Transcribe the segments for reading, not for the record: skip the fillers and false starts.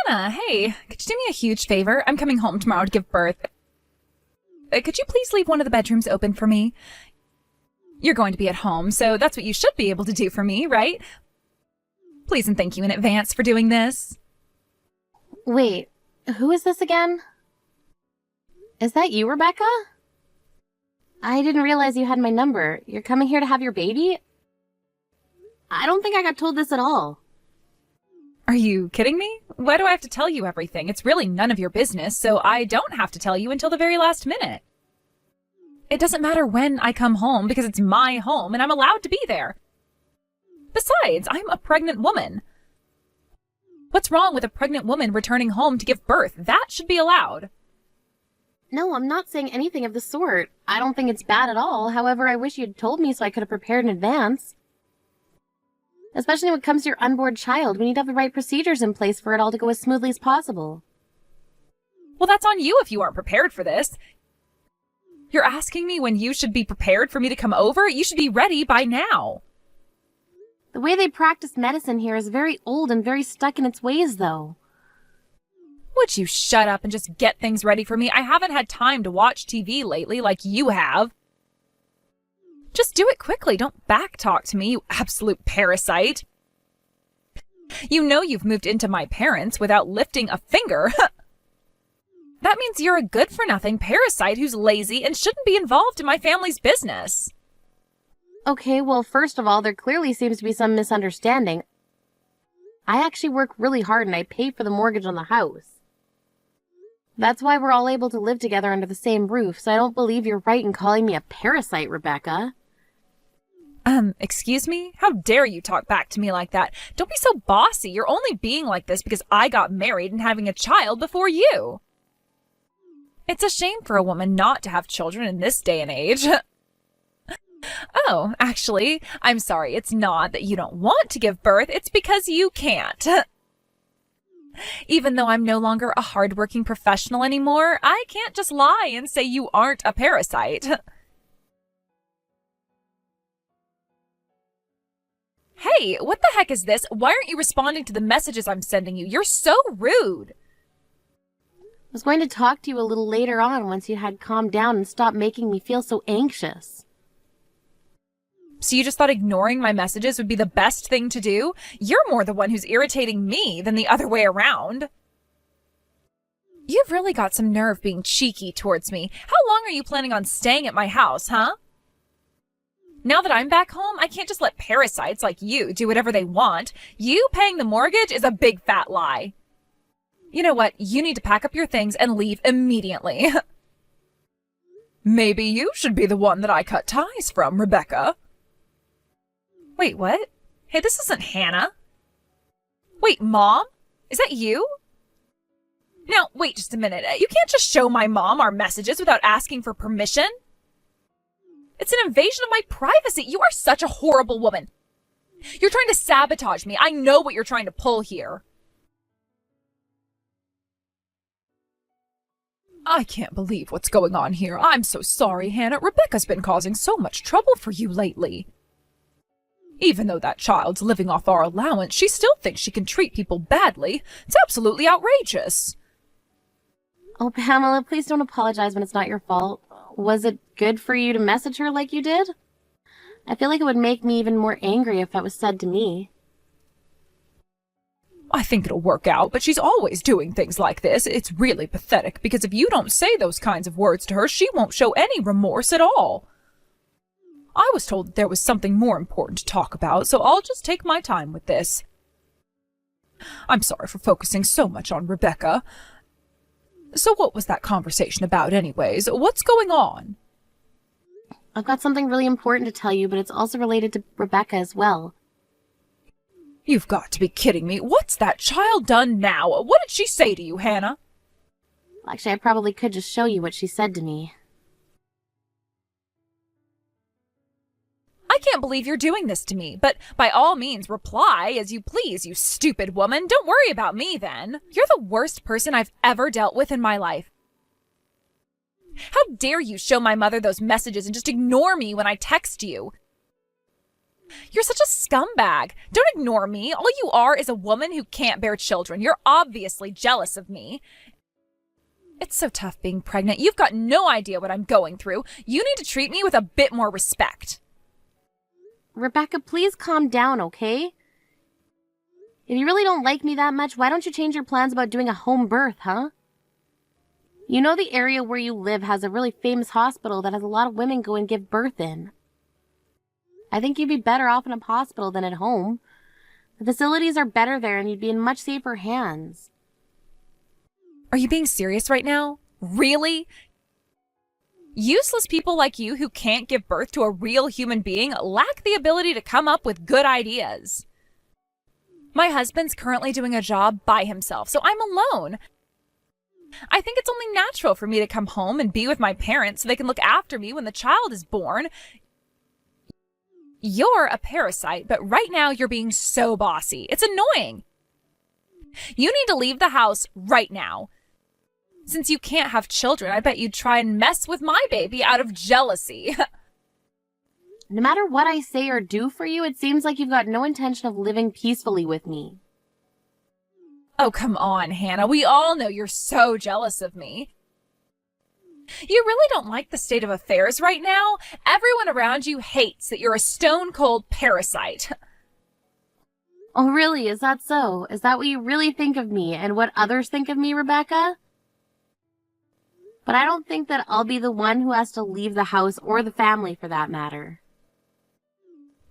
Hannah, hey, could you do me a huge favor? I'm coming home tomorrow to give birth. Could you please leave one of the bedrooms open for me? You're going to be at home, so that's what you should be able to do for me, right? Please and thank you in advance for doing this. Wait, who is this again? Is that you, Rebecca? I didn't realize you had my number. You're coming here to have your baby? I don't think I got told this at all. Are you kidding me? Why do I have to tell you everything? It's really none of your business, so I don't have to tell you until the very last minute. It doesn't matter when I come home because it's my home and I'm allowed to be there. Besides, I'm a pregnant woman. What's wrong with a pregnant woman returning home to give birth? That should be allowed. No, I'm not saying anything of the sort. I don't think it's bad at all. However, I wish you'd told me so I could have prepared in advance. Especially when it comes to your unborn child, we need to have the right procedures in place for it all to go as smoothly as possible. Well, that's on you if you aren't prepared for this. You're asking me when you should be prepared for me to come over? You should be ready by now. The way they practice medicine here is very old and very stuck in its ways, though. Would you shut up and just get things ready for me? I haven't had time to watch TV lately like you have. Just do it quickly. Don't backtalk to me, you absolute parasite. You know you've moved into my parents without lifting a finger. That means you're a good-for-nothing parasite who's lazy and shouldn't be involved in my family's business. Okay, well, first of all, there clearly seems to be some misunderstanding. I actually work really hard and I pay for the mortgage on the house. That's why we're all able to live together under the same roof, so I don't believe you're right in calling me a parasite, Rebecca. Excuse me? How dare you talk back to me like that? Don't be so bossy. You're only being like this because I got married and having a child before you. It's a shame for a woman not to have children in this day and age. Oh, actually, I'm sorry. It's not that you don't want to give birth. It's because you can't. Even though I'm no longer a hardworking professional anymore, I can't just lie and say you aren't a parasite. Hey, what the heck is this? Why aren't you responding to the messages I'm sending you? You're so rude. I was going to talk to you a little later on once you had calmed down and stopped making me feel so anxious. So you just thought ignoring my messages would be the best thing to do? You're more the one who's irritating me than the other way around. You've really got some nerve being cheeky towards me. How long are you planning on staying at my house, huh? Now that I'm back home, I can't just let parasites like you do whatever they want. You paying the mortgage is a big fat lie. You know what? You need to pack up your things and leave immediately. Maybe you should be the one that I cut ties from, Rebecca. Wait, what? Hey, this isn't Hannah. Wait, Mom? Is that you? Now, wait just a minute. You can't just show my mom our messages without asking for permission. It's an invasion of my privacy. You are such a horrible woman. You're trying to sabotage me. I know what you're trying to pull here. I can't believe what's going on here. I'm so sorry, Hannah. Rebecca's been causing so much trouble for you lately. Even though that child's living off our allowance, she still thinks she can treat people badly. It's absolutely outrageous. Oh, Pamela, please don't apologize when it's not your fault. Was it good for you to message her like you did? I feel like it would make me even more angry if that was said to me. I think it'll work out, but she's always doing things like this. It's really pathetic, because if you don't say those kinds of words to her, she won't show any remorse at all. I was told that there was something more important to talk about, so I'll just take my time with this. I'm sorry for focusing so much on Rebecca. So what was that conversation about anyways? What's going on? I've got something really important to tell you, but it's also related to Rebecca as well. You've got to be kidding me. What's that child done now? What did she say to you, Hannah? Actually, I probably could just show you what she said to me. I can't believe you're doing this to me, but by all means reply as you please, you stupid woman. Don't worry about me then. You're the worst person I've ever dealt with in my life. How dare you show my mother those messages and just ignore me when I text you? You're such a scumbag. Don't ignore me. All you are is a woman who can't bear children. You're obviously jealous of me. It's so tough being pregnant. You've got no idea what I'm going through. You need to treat me with a bit more respect. Rebecca, please calm down, okay? If you really don't like me that much, why don't you change your plans about doing a home birth, huh? You know the area where you live has a really famous hospital that has a lot of women go and give birth in. I think you'd be better off in a hospital than at home. The facilities are better there and you'd be in much safer hands. Are you being serious right now? Really? Useless people like you who can't give birth to a real human being lack the ability to come up with good ideas. My husband's currently doing a job by himself, so I'm alone. I think it's only natural for me to come home and be with my parents so they can look after me when the child is born. You're a parasite, but right now you're being so bossy. It's annoying. You need to leave the house right now. Since you can't have children, I bet you'd try and mess with my baby out of jealousy. No matter what I say or do for you, it seems like you've got no intention of living peacefully with me. Oh, come on, Hannah. We all know you're so jealous of me. You really don't like the state of affairs right now? Everyone around you hates that you're a stone-cold parasite. Oh, really? Is that so? Is that what you really think of me and what others think of me, Rebecca? But I don't think that I'll be the one who has to leave the house or the family for that matter.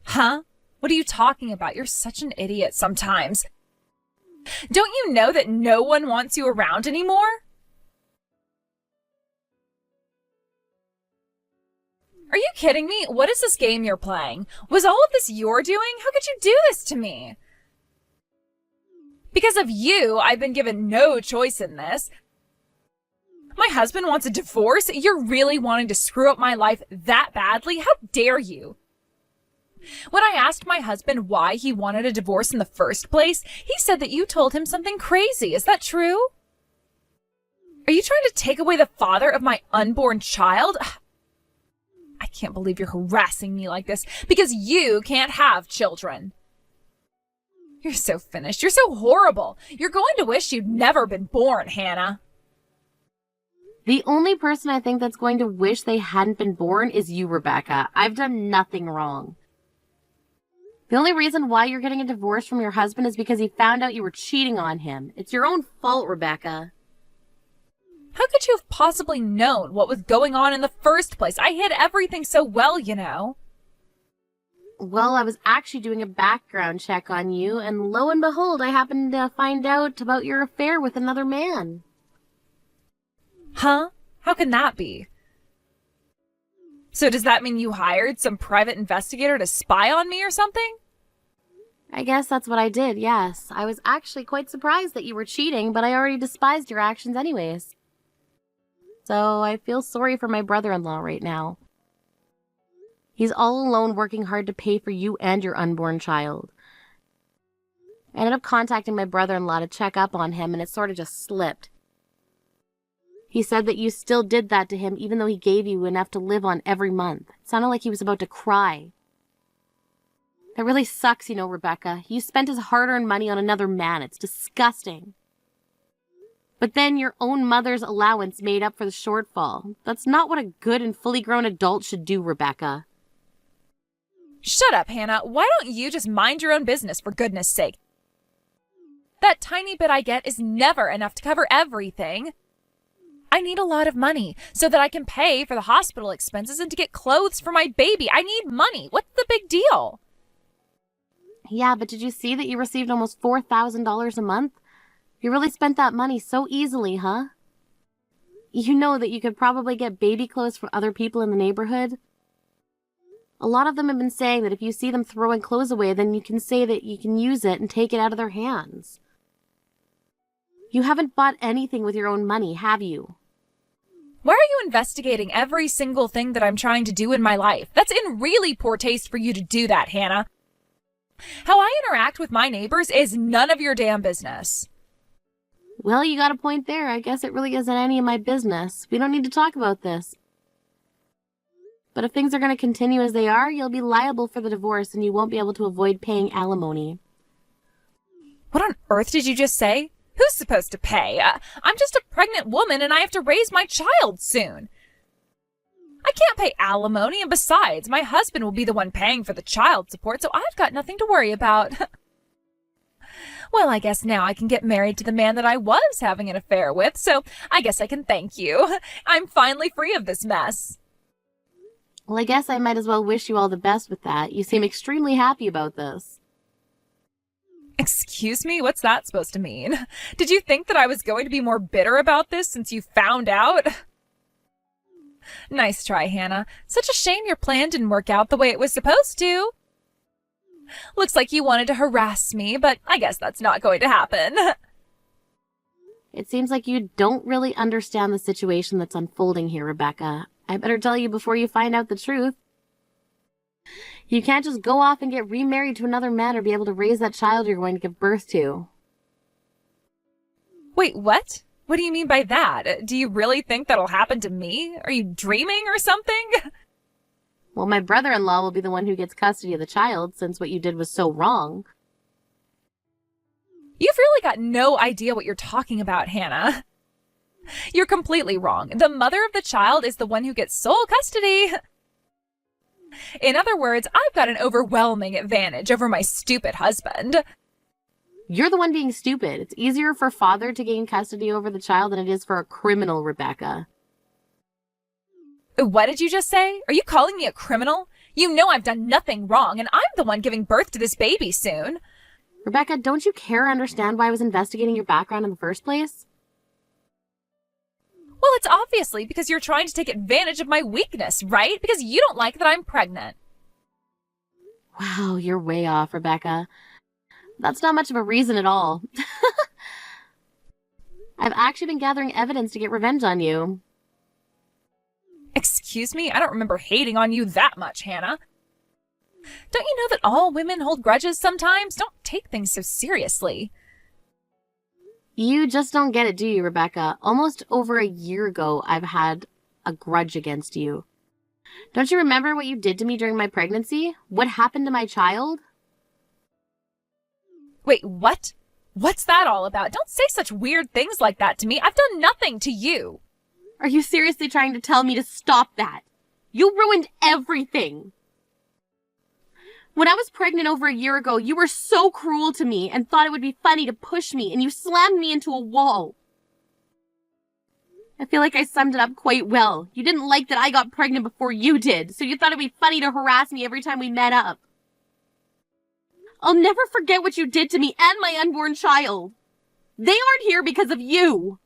Huh? What are you talking about? You're such an idiot sometimes. Don't you know that no one wants you around anymore? Are you kidding me? What is this game you're playing? Was all of this your doing? How could you do this to me? Because of you, I've been given no choice in this. My husband wants a divorce? You're really wanting to screw up my life that badly? How dare you? When I asked my husband why he wanted a divorce in the first place, he said that you told him something crazy. Is that true? Are you trying to take away the father of my unborn child? I can't believe you're harassing me like this because you can't have children. You're so finished. You're so horrible. You're going to wish you'd never been born, Hannah. The only person I think that's going to wish they hadn't been born is you, Rebecca. I've done nothing wrong. The only reason why you're getting a divorce from your husband is because he found out you were cheating on him. It's your own fault, Rebecca. How could you have possibly known what was going on in the first place? I hid everything so well, you know. Well, I was actually doing a background check on you, and lo and behold, I happened to find out about your affair with another man. Huh? How can that be? So does that mean you hired some private investigator to spy on me or something? I guess that's what I did, yes. I was actually quite surprised that you were cheating, but I already despised your actions anyways. So I feel sorry for my brother-in-law right now. He's all alone working hard to pay for you and your unborn child. I ended up contacting my brother-in-law to check up on him, and it sort of just slipped. He said that you still did that to him even though he gave you enough to live on every month. It sounded like he was about to cry. That really sucks, you know, Rebecca. You spent his hard-earned money on another man. It's disgusting. But then your own mother's allowance made up for the shortfall. That's not what a good and fully grown adult should do, Rebecca. Shut up, Hannah. Why don't you just mind your own business, for goodness sake? That tiny bit I get is never enough to cover everything. I need a lot of money so that I can pay for the hospital expenses and to get clothes for my baby. I need money. What's the big deal? Yeah, but did you see that you received almost $4,000 a month? You really spent that money so easily, huh? You know that you could probably get baby clothes from other people in the neighborhood. A lot of them have been saying that if you see them throwing clothes away, then you can say that you can use it and take it out of their hands. You haven't bought anything with your own money, have you? Why are you investigating every single thing that I'm trying to do in my life? That's in really poor taste for you to do that, Hannah. How I interact with my neighbors is none of your damn business. Well, you got a point there. I guess it really isn't any of my business. We don't need to talk about this. But if things are going to continue as they are, you'll be liable for the divorce and you won't be able to avoid paying alimony. What on earth did you just say? Who's supposed to pay? I'm just a pregnant woman and I have to raise my child soon. I can't pay alimony, and besides, my husband will be the one paying for the child support, so I've got nothing to worry about. Well, I guess now I can get married to the man that I was having an affair with, so I guess I can thank you. I'm finally free of this mess. Well, I guess I might as well wish you all the best with that. You seem extremely happy about this. Excuse me? What's that supposed to mean? Did you think that I was going to be more bitter about this since you found out? Nice try, Hannah. Such a shame your plan didn't work out the way it was supposed to. Looks like you wanted to harass me, but I guess that's not going to happen. It seems like you don't really understand the situation that's unfolding here, Rebecca. I better tell you before you find out the truth. You can't just go off and get remarried to another man or be able to raise that child you're going to give birth to. Wait, what? What do you mean by that? Do you really think that'll happen to me? Are you dreaming or something? Well, my brother-in-law will be the one who gets custody of the child since what you did was so wrong. You've really got no idea what you're talking about, Hannah. You're completely wrong. The mother of the child is the one who gets sole custody. In other words, I've got an overwhelming advantage over my stupid husband. You're the one being stupid. It's easier for father to gain custody over the child than it is for a criminal, Rebecca. What did you just say? Are you calling me a criminal? You know I've done nothing wrong, and I'm the one giving birth to this baby soon. Rebecca, don't you care or understand why I was investigating your background in the first place? Well, it's obviously because you're trying to take advantage of my weakness, right? Because you don't like that I'm pregnant. Wow, you're way off, Rebecca. That's not much of a reason at all. I've actually been gathering evidence to get revenge on you. Excuse me? I don't remember hating on you that much, Hannah. Don't you know that all women hold grudges sometimes? Don't take things so seriously. You just don't get it, do you, Rebecca? Almost over a year ago, I've had a grudge against you. Don't you remember what you did to me during my pregnancy? What happened to my child? Wait, what? What's that all about? Don't say such weird things like that to me. I've done nothing to you. Are you seriously trying to tell me to stop that? You ruined everything. When I was pregnant over a year ago, you were so cruel to me and thought it would be funny to push me, and you slammed me into a wall. I feel like I summed it up quite well. You didn't like that I got pregnant before you did, so you thought it'd be funny to harass me every time we met up. I'll never forget what you did to me and my unborn child. They aren't here because of you.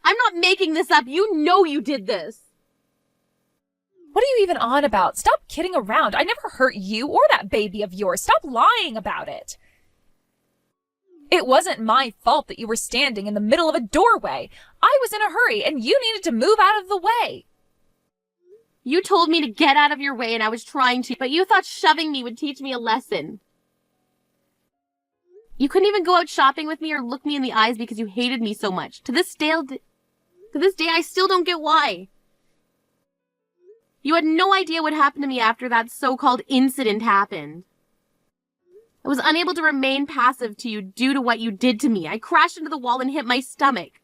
I'm not making this up. You know you did this. What are you even on about? Stop kidding around. I never hurt you or that baby of yours. Stop lying about it. It wasn't my fault that you were standing in the middle of a doorway. I was in a hurry and you needed to move out of the way. You told me to get out of your way and I was trying to, but you thought shoving me would teach me a lesson. You couldn't even go out shopping with me or look me in the eyes because you hated me so much. To this day, I still don't get why. You had no idea what happened to me after that so-called incident happened. I was unable to remain passive to you due to what you did to me. I crashed into the wall and hit my stomach.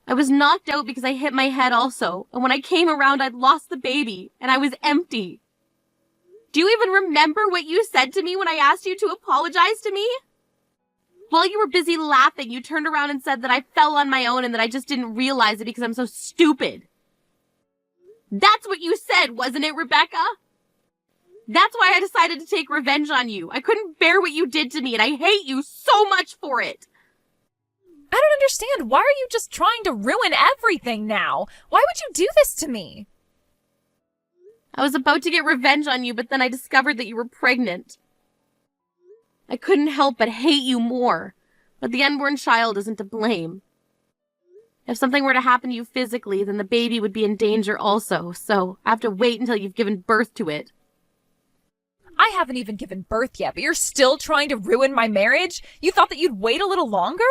I was knocked out because I hit my head also, and when I came around, I'd lost the baby, and I was empty. Do you even remember what you said to me when I asked you to apologize to me? While you were busy laughing, you turned around and said that I fell on my own and that I just didn't realize it because I'm so stupid. That's what you said, wasn't it, Rebecca? That's why I decided to take revenge on you. I couldn't bear what you did to me, and I hate you so much for it. I don't understand. Why are you just trying to ruin everything now? Why would you do this to me? I was about to get revenge on you, but then I discovered that you were pregnant. I couldn't help but hate you more, but the unborn child isn't to blame. If something were to happen to you physically, then the baby would be in danger also, so I have to wait until you've given birth to it. I haven't even given birth yet, but you're still trying to ruin my marriage? You thought that you'd wait a little longer?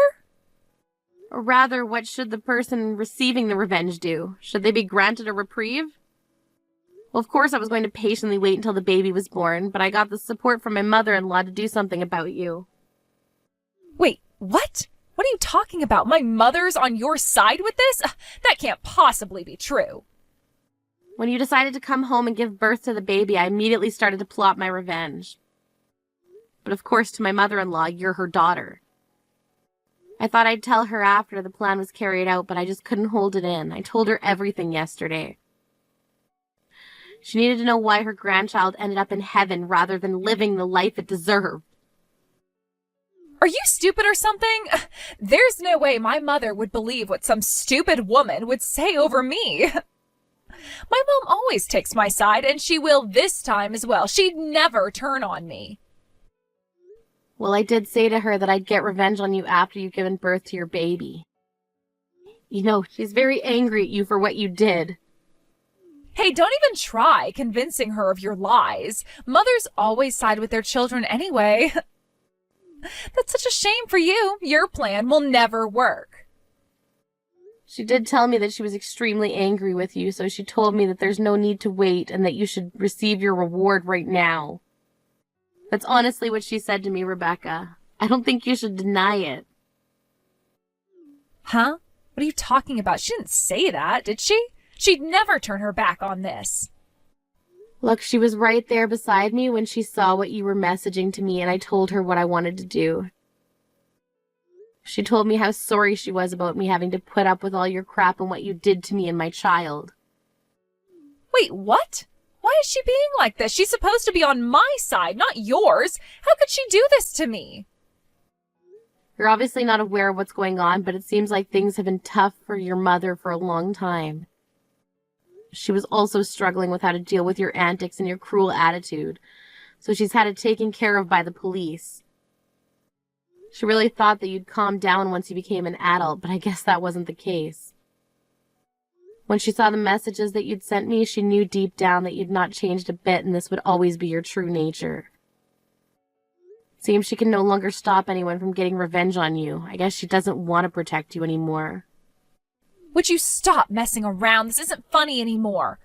Or rather, what should the person receiving the revenge do? Should they be granted a reprieve? Well, of course I was going to patiently wait until the baby was born, but I got the support from my mother-in-law to do something about you. Wait, what? What are you talking about? My mother's on your side with this? That can't possibly be true. When you decided to come home and give birth to the baby, I immediately started to plot my revenge. But of course, to my mother-in-law, you're her daughter. I thought I'd tell her after the plan was carried out, but I just couldn't hold it in. I told her everything yesterday. She needed to know why her grandchild ended up in heaven rather than living the life it deserved. Are you stupid or something? There's no way my mother would believe what some stupid woman would say over me. My mom always takes my side, and she will this time as well. She'd never turn on me. Well, I did say to her that I'd get revenge on you after you've given birth to your baby. You know, she's very angry at you for what you did. Hey, don't even try convincing her of your lies. Mothers always side with their children anyway. That's such a shame for you. Your plan will never work. She did tell me that she was extremely angry with you, so she told me that there's no need to wait and that you should receive your reward right now. That's honestly what she said to me, Rebecca. I don't think you should deny it. Huh? What are you talking about? She didn't say that, did she? She'd never turn her back on this. Look, she was right there beside me when she saw what you were messaging to me, and I told her what I wanted to do. She told me how sorry she was about me having to put up with all your crap and what you did to me and my child. Wait, what? Why is she being like this? She's supposed to be on my side, not yours. How could she do this to me? You're obviously not aware of what's going on, but it seems like things have been tough for your mother for a long time. She was also struggling with how to deal with your antics and your cruel attitude, so she's had it taken care of by the police. She really thought that you'd calm down once you became an adult, but I guess that wasn't the case. When she saw the messages that you'd sent me, she knew deep down that you'd not changed a bit and this would always be your true nature. It seems she can no longer stop anyone from getting revenge on you. I guess she doesn't want to protect you anymore. Would you stop messing around? This isn't funny anymore.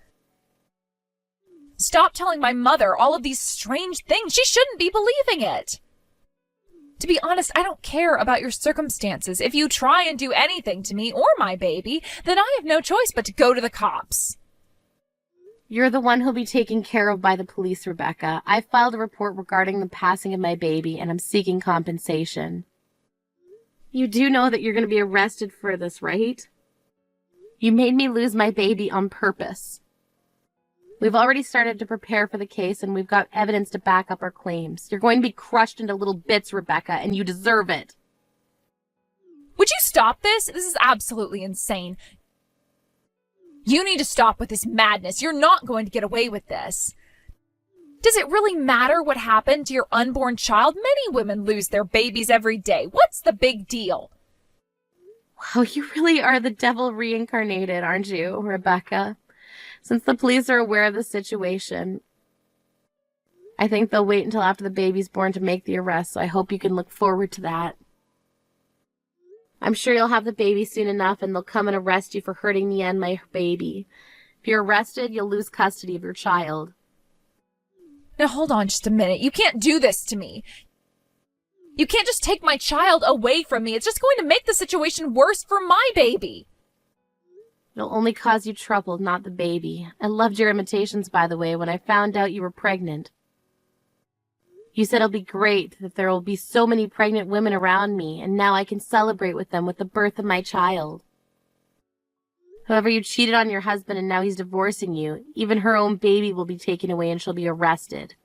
Stop telling my mother all of these strange things. She shouldn't be believing it. To be honest, I don't care about your circumstances. If you try and do anything to me or my baby, then I have no choice but to go to the cops. You're the one who'll be taken care of by the police, Rebecca. I filed a report regarding the passing of my baby, and I'm seeking compensation. You do know that you're going to be arrested for this, right? You made me lose my baby on purpose. We've already started to prepare for the case, and we've got evidence to back up our claims. You're going to be crushed into little bits, Rebecca, and you deserve it. Would you stop this? This is absolutely insane. You need to stop with this madness. You're not going to get away with this. Does it really matter what happened to your unborn child? Many women lose their babies every day. What's the big deal? Wow, you really are the devil reincarnated, aren't you, Rebecca? Since the police are aware of the situation, I think they'll wait until after the baby's born to make the arrest, so I hope you can look forward to that. I'm sure you'll have the baby soon enough, and they'll come and arrest you for hurting me and my baby. If you're arrested, you'll lose custody of your child. Now hold on just a minute. You can't do this to me. You can't just take my child away from me. It's just going to make the situation worse for my baby. It'll only cause you trouble, not the baby. I loved your imitations, by the way, when I found out you were pregnant. You said it'll be great, that there will be so many pregnant women around me, and now I can celebrate with them with the birth of my child. However, you cheated on your husband and now he's divorcing you. Even her own baby will be taken away and she'll be arrested.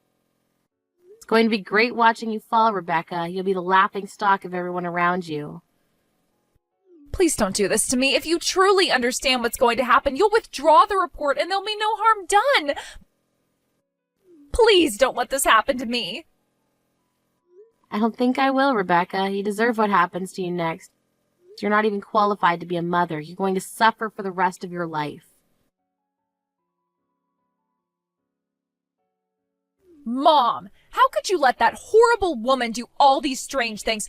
It's going to be great watching you fall, Rebecca. You'll be the laughing stock of everyone around you. Please don't do this to me. If you truly understand what's going to happen, you'll withdraw the report and there'll be no harm done. Please don't let this happen to me. I don't think I will, Rebecca. You deserve what happens to you next. You're not even qualified to be a mother. You're going to suffer for the rest of your life. Mom, how could you let that horrible woman do all these strange things?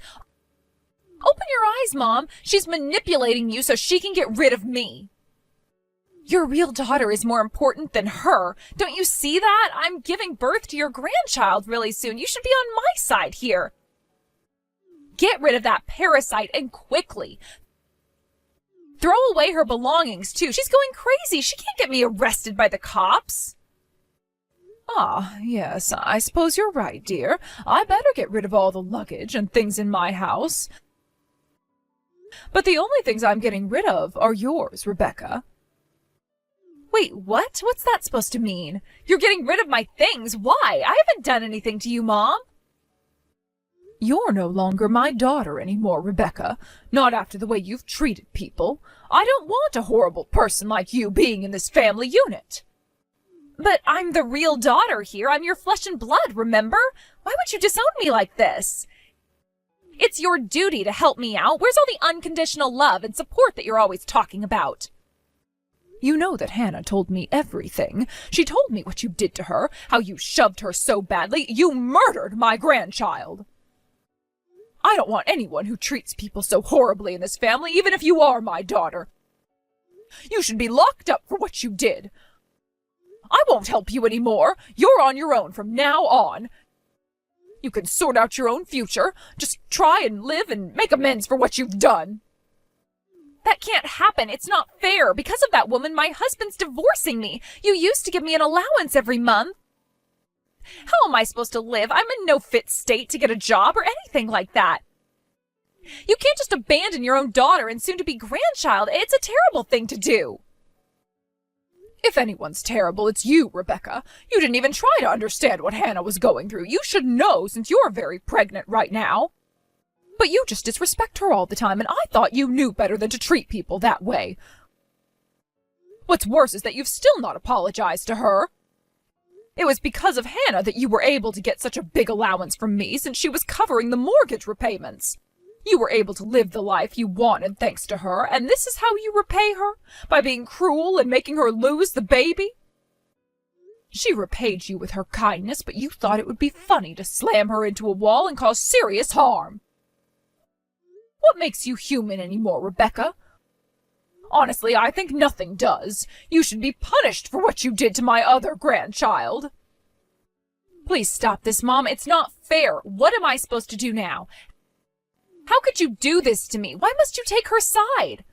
Open your eyes, Mom. She's manipulating you so she can get rid of me. Your real daughter is more important than her. Don't you see that? I'm giving birth to your grandchild really soon. You should be on my side here. Get rid of that parasite and quickly. Throw away her belongings, too. She's going crazy. She can't get me arrested by the cops. Ah, yes, I suppose you're right, dear. I better get rid of all the luggage and things in my house. But the only things I'm getting rid of are yours, Rebecca. Wait, what? What's that supposed to mean? You're getting rid of my things? Why? I haven't done anything to you, Mom. You're no longer my daughter anymore, Rebecca. Not after the way you've treated people. I don't want a horrible person like you being in this family unit. But I'm the real daughter here. I'm your flesh and blood, remember? Why would you disown me like this? It's your duty to help me out. Where's all the unconditional love and support that you're always talking about? You know that Hannah told me everything. She told me what you did to her, how you shoved her so badly. You murdered my grandchild. I don't want anyone who treats people so horribly in this family, even if you are my daughter. You should be locked up for what you did. I won't help you anymore. You're on your own from now on. You can sort out your own future. Just try and live and make amends for what you've done. That can't happen. It's not fair. Because of that woman, my husband's divorcing me. You used to give me an allowance every month. How am I supposed to live? I'm in no fit state to get a job or anything like that. You can't just abandon your own daughter and soon-to-be grandchild. It's a terrible thing to do. If anyone's terrible, it's you, Rebecca. You didn't even try to understand what Hannah was going through. You should know since you're very pregnant right now. But you just disrespect her all the time, and I thought you knew better than to treat people that way. What's worse is that you've still not apologized to her. It was because of Hannah that you were able to get such a big allowance from me since she was covering the mortgage repayments. You were able to live the life you wanted thanks to her, and this is how you repay her? By being cruel and making her lose the baby? She repaid you with her kindness, but you thought it would be funny to slam her into a wall and cause serious harm. What makes you human anymore, Rebecca? Honestly, I think nothing does. You should be punished for what you did to my other grandchild. Please stop this, Mom. It's not fair. What am I supposed to do now? How could you do this to me? Why must you take her side?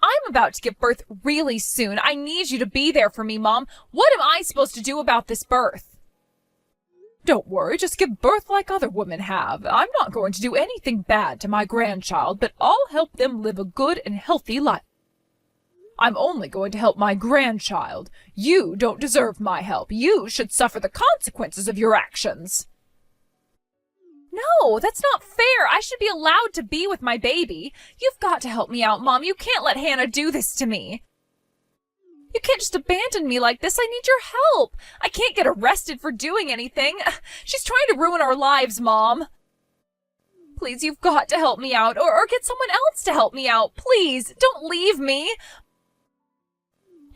I'm about to give birth really soon. I need you to be there for me, Mom. What am I supposed to do about this birth? Don't worry, just give birth like other women have. I'm not going to do anything bad to my grandchild, but I'll help them live a good and healthy life. I'm only going to help my grandchild. You don't deserve my help. You should suffer the consequences of your actions. No, that's not fair. I should be allowed to be with my baby. You've got to help me out, Mom. You can't let Hannah do this to me. You can't just abandon me like this. I need your help. I can't get arrested for doing anything. She's trying to ruin our lives, Mom. Please, you've got to help me out, or get someone else to help me out. Please, don't leave me.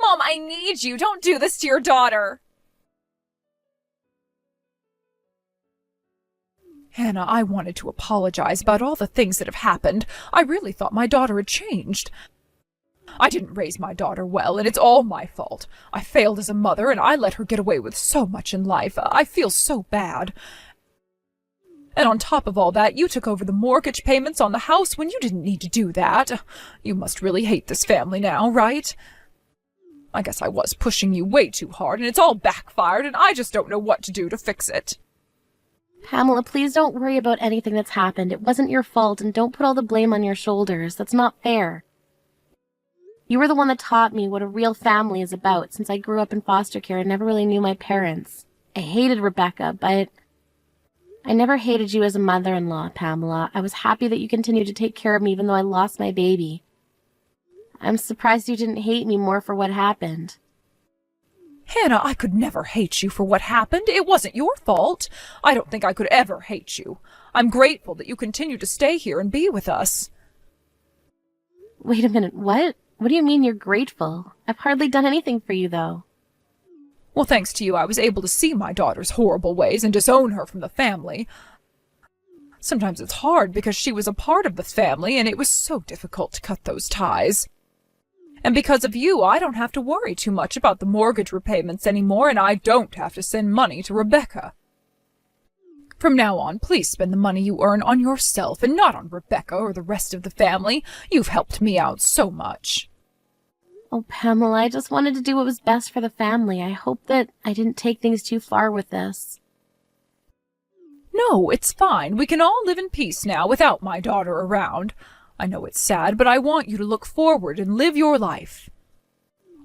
Mom, I need you. Don't do this to your daughter. Hannah, I wanted to apologize about all the things that have happened. I really thought my daughter had changed. I didn't raise my daughter well, and it's all my fault. I failed as a mother, and I let her get away with so much in life. I feel so bad. And on top of all that, you took over the mortgage payments on the house when you didn't need to do that. You must really hate this family now, right? I guess I was pushing you way too hard, and it's all backfired, and I just don't know what to do to fix it. Pamela, please don't worry about anything that's happened. It wasn't your fault, and don't put all the blame on your shoulders. That's not fair. You were the one that taught me what a real family is about. Since I grew up in foster care, I never really knew my parents. I hated Rebecca, but I never hated you as a mother-in-law, Pamela. I was happy that you continued to take care of me even though I lost my baby. I'm surprised you didn't hate me more for what happened. Hannah, I could never hate you for what happened. It wasn't your fault. I don't think I could ever hate you. I'm grateful that you continue to stay here and be with us. Wait a minute, what? What do you mean you're grateful? I've hardly done anything for you, though. Well, thanks to you, I was able to see my daughter's horrible ways and disown her from the family. Sometimes it's hard because she was a part of the family, and it was so difficult to cut those ties. And because of you, I don't have to worry too much about the mortgage repayments anymore, and I don't have to send money to Rebecca. From now on, please spend the money you earn on yourself and not on Rebecca or the rest of the family. You've helped me out so much. Oh, Pamela, I just wanted to do what was best for the family. I hope that I didn't take things too far with this. No, it's fine. We can all live in peace now without my daughter around. I know it's sad, but I want you to look forward and live your life.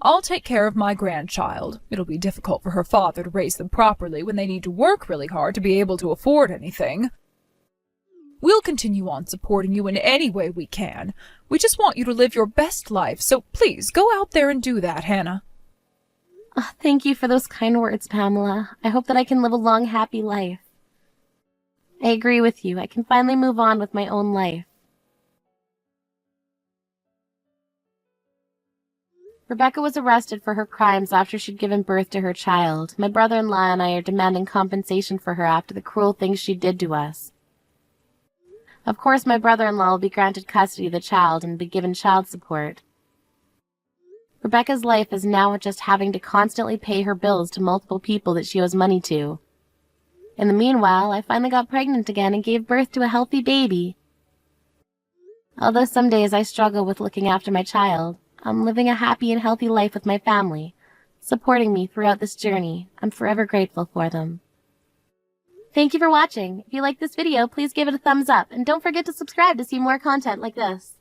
I'll take care of my grandchild. It'll be difficult for her father to raise them properly when they need to work really hard to be able to afford anything. We'll continue on supporting you in any way we can. We just want you to live your best life, so please go out there and do that, Hannah. Thank you for those kind words, Pamela. I hope that I can live a long, happy life. I agree with you. I can finally move on with my own life. Rebecca was arrested for her crimes after she'd given birth to her child. My brother-in-law and I are demanding compensation for her after the cruel things she did to us. Of course, my brother-in-law will be granted custody of the child and be given child support. Rebecca's life is now just having to constantly pay her bills to multiple people that she owes money to. In the meanwhile, I finally got pregnant again and gave birth to a healthy baby. Although some days I struggle with looking after my child, I'm living a happy and healthy life with my family, supporting me throughout this journey. I'm forever grateful for them. Thank you for watching. If you liked this video, please give it a thumbs up, and don't forget to subscribe to see more content like this.